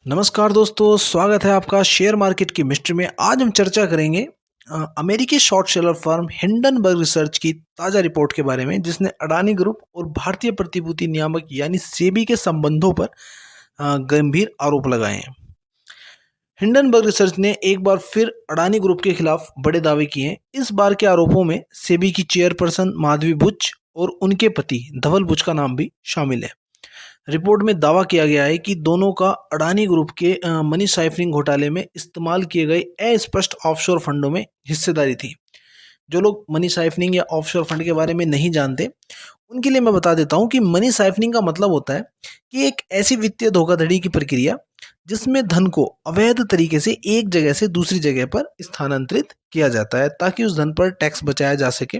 नमस्कार दोस्तों, स्वागत है आपका शेयर मार्केट की मिस्ट्री में। आज हम चर्चा करेंगे अमेरिकी short seller firm Hindenburg research की ताज़ा रिपोर्ट के बारे में, जिसने अडानी ग्रुप और भारतीय प्रतिभूति नियामक यानी सेबी के संबंधों पर गंभीर आरोप लगाए हैं। हिंडनबर्ग रिसर्च ने एक बार फिर अडानी ग्रुप के खिलाफ बड़े दावे किए हैं। इस बार के आरोपों में सेबी की चेयरपर्सन माधवी बुच और उनके पति धवल बुच का नाम भी शामिल है। रिपोर्ट में दावा किया गया है कि दोनों का अडानी ग्रुप के मनी साइफरिंग घोटाले में इस्तेमाल किए गए अस्पष्ट ऑफशोर फंडों में हिस्सेदारी थी। जो लोग मनी साइफरिंग या ऑफशोर फंड के बारे में नहीं जानते, उनके लिए मैं बता देता हूं कि मनी साइफरिंग का मतलब होता है कि एक ऐसी वित्तीय धोखाधड़ी की प्रक्रिया जिसमें धन को अवैध तरीके से एक जगह से दूसरी जगह पर स्थानांतरित किया जाता है ताकि उस धन पर टैक्स बचाया जा सके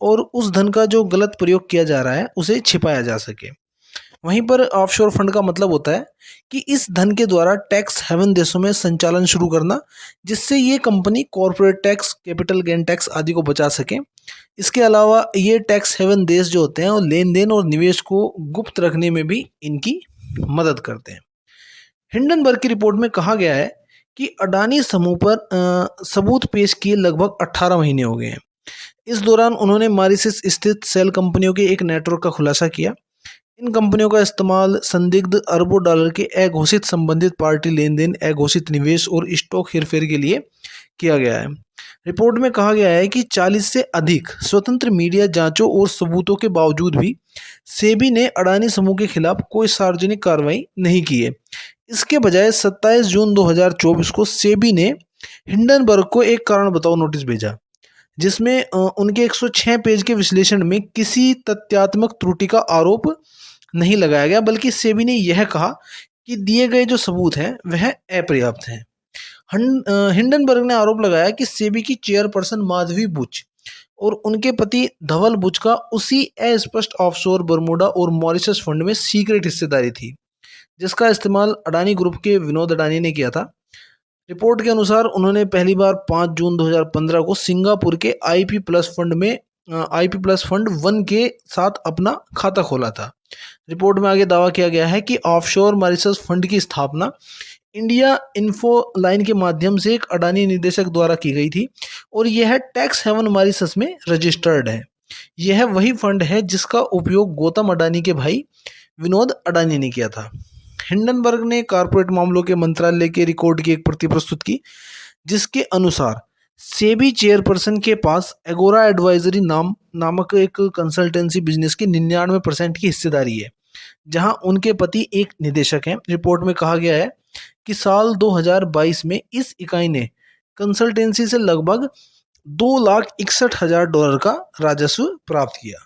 और उस धन का जो गलत प्रयोग किया जा रहा है उसे छिपाया जा सके। वहीं पर ऑफशोर फंड का मतलब होता है कि इस धन के द्वारा टैक्स हेवन देशों में संचालन शुरू करना, जिससे ये company corporate tax, capital gain tax आदि को बचा सके। इसके अलावा ये टैक्स हेवन देश जो होते हैं वो लेन देन और निवेश को गुप्त रखने में भी इनकी मदद करते हैं। हिंडनबर्ग की रिपोर्ट में कहा गया है कि अडानी समूह पर सबूत पेश किए लगभग 18 महीने हो गए हैं। इस दौरान उन्होंने मॉरिशस स्थित सेल कंपनियों के एक नेटवर्क का खुलासा किया। इन कंपनियों का इस्तेमाल संदिग्ध अरबों डॉलर के अघोषित संबंधित पार्टी लेन देन, अघोषित निवेश और स्टॉक हेरफेर के लिए किया गया है। रिपोर्ट में कहा गया है कि 40 से अधिक स्वतंत्र मीडिया जांचों और सबूतों के बावजूद भी सेबी ने अडानी समूह के खिलाफ कोई सार्वजनिक कार्रवाई नहीं की है। इसके बजाय 27 जून 2024 को सेबी ने हिंडनबर्ग को एक कारण बताओ नोटिस भेजा, जिसमें उनके 106 पेज के विश्लेषण में किसी तथ्यात्मक त्रुटि का आरोप नहीं लगाया गया, बल्कि सेबी ने यह कहा कि दिए गए जो सबूत हैं वह अपर्याप्त हैं। हिंडनबर्ग ने आरोप लगाया कि सेबी की चेयरपर्सन माधवी बुच और उनके पति धवल बुच का उसी अस्पष्ट ऑफशोर बरमूडा और मॉरिशस फंड में सीक्रेट हिस्सेदारी थी, जिसका इस्तेमाल अडानी ग्रुप के विनोद अडानी ने किया था। रिपोर्ट के अनुसार उन्होंने पहली बार 5 जून 2015 को सिंगापुर के आईपी प्लस फंड 1 के साथ अपना खाता खोला था। रिपोर्ट में आगे दावा किया गया है कि ऑफशोर मॉरिशस फंड की स्थापना इंडिया इन्फो लाइन के माध्यम से एक अडानी निदेशक द्वारा की गई थी और यह टैक्स हेवन मॉरिशस में रजिस्टर्ड है। यह वही फंड है जिसका उपयोग गौतम अडानी के भाई विनोद अडानी ने किया था। हिंडनबर्ग ने कॉर्पोरेट मामलों के मंत्रालय के रिकॉर्ड की एक प्रति प्रस्तुत की, जिसके अनुसार सेबी चेयरपर्सन के पास एगोरा एडवाइजरी नामक एक कंसल्टेंसी बिजनेस की 99% की हिस्सेदारी है, जहां उनके पति एक निदेशक हैं। रिपोर्ट में कहा गया है कि साल 2022 में इस इकाई ने कंसल्टेंसी से लगभग $2,61,000 का राजस्व प्राप्त किया।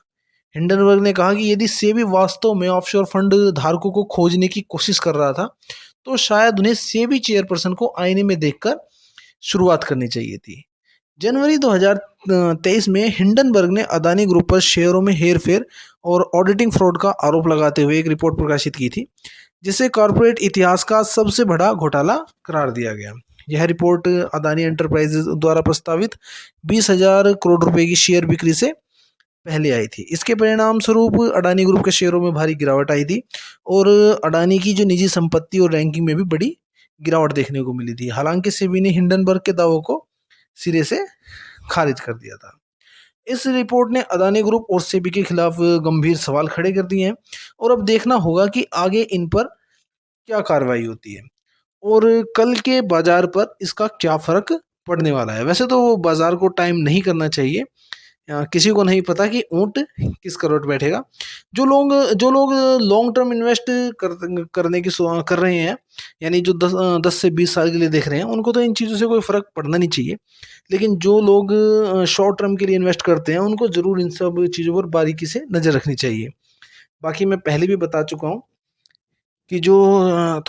हिंडनबर्ग ने कहा कि यदि सेबी वास्तव में ऑफशोर फंड धारकों को खोजने की कोशिश कर रहा था, तो शायद उन्हें सेबी चेयरपर्सन को आईने में देखकर शुरुआत करनी चाहिए थी। जनवरी 2023 में हिंडनबर्ग ने अडानी ग्रुप पर शेयरों में हेरफेर और ऑडिटिंग फ्रॉड का आरोप लगाते हुए एक रिपोर्ट प्रकाशित की थी, जिसे कॉर्पोरेट इतिहास का सबसे बड़ा घोटाला करार दिया गया। यह रिपोर्ट अडानी एंटरप्राइजेज द्वारा प्रस्तावित 20,000 करोड़ रुपए की शेयर बिक्री से पहले आई थी। इसके परिणाम स्वरूप अडानी ग्रुप के शेयरों में भारी गिरावट आई थी और अडानी की जो निजी संपत्ति और रैंकिंग में भी बड़ी गिरावट देखने को मिली थी। हालांकि सेबी ने हिंडनबर्ग के दावों को सिरे से खारिज कर दिया था। इस रिपोर्ट ने अडानी ग्रुप और सेबी के खिलाफ गंभीर सवाल खड़े कर दिए हैं और अब देखना होगा कि आगे इन पर क्या कार्रवाई होती है और कल के बाजार पर इसका क्या फर्क पड़ने वाला है। वैसे तो बाजार को टाइम नहीं करना चाहिए, किसी को नहीं पता कि ऊंट किस करोट बैठेगा। जो लोग लॉन्ग टर्म इन्वेस्ट कर रहे हैं, यानी जो 10 से 20 साल के लिए देख रहे हैं, उनको तो इन चीज़ों से कोई फ़र्क पड़ना नहीं चाहिए। लेकिन जो लोग शॉर्ट टर्म के लिए इन्वेस्ट करते हैं, उनको ज़रूर इन सब चीज़ों पर बारीकी से नज़र रखनी चाहिए। बाकी मैं पहले भी बता चुका हूँ कि जो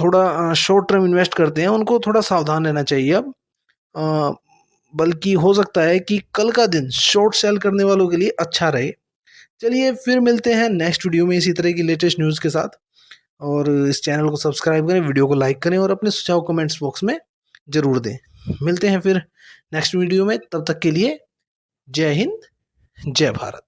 थोड़ा शॉर्ट टर्म इन्वेस्ट करते हैं, उनको थोड़ा सावधान रहना चाहिए अब। बल्कि हो सकता है कि कल का दिन शॉर्ट सेल करने वालों के लिए अच्छा रहे। चलिए फिर मिलते हैं नेक्स्ट वीडियो में इसी तरह की लेटेस्ट न्यूज़ के साथ, और इस चैनल को सब्सक्राइब करें, वीडियो को लाइक करें और अपने सुझाव कमेंट्स बॉक्स में ज़रूर दें। मिलते हैं फिर नेक्स्ट वीडियो में, तब तक के लिए जय हिंद, जय भारत।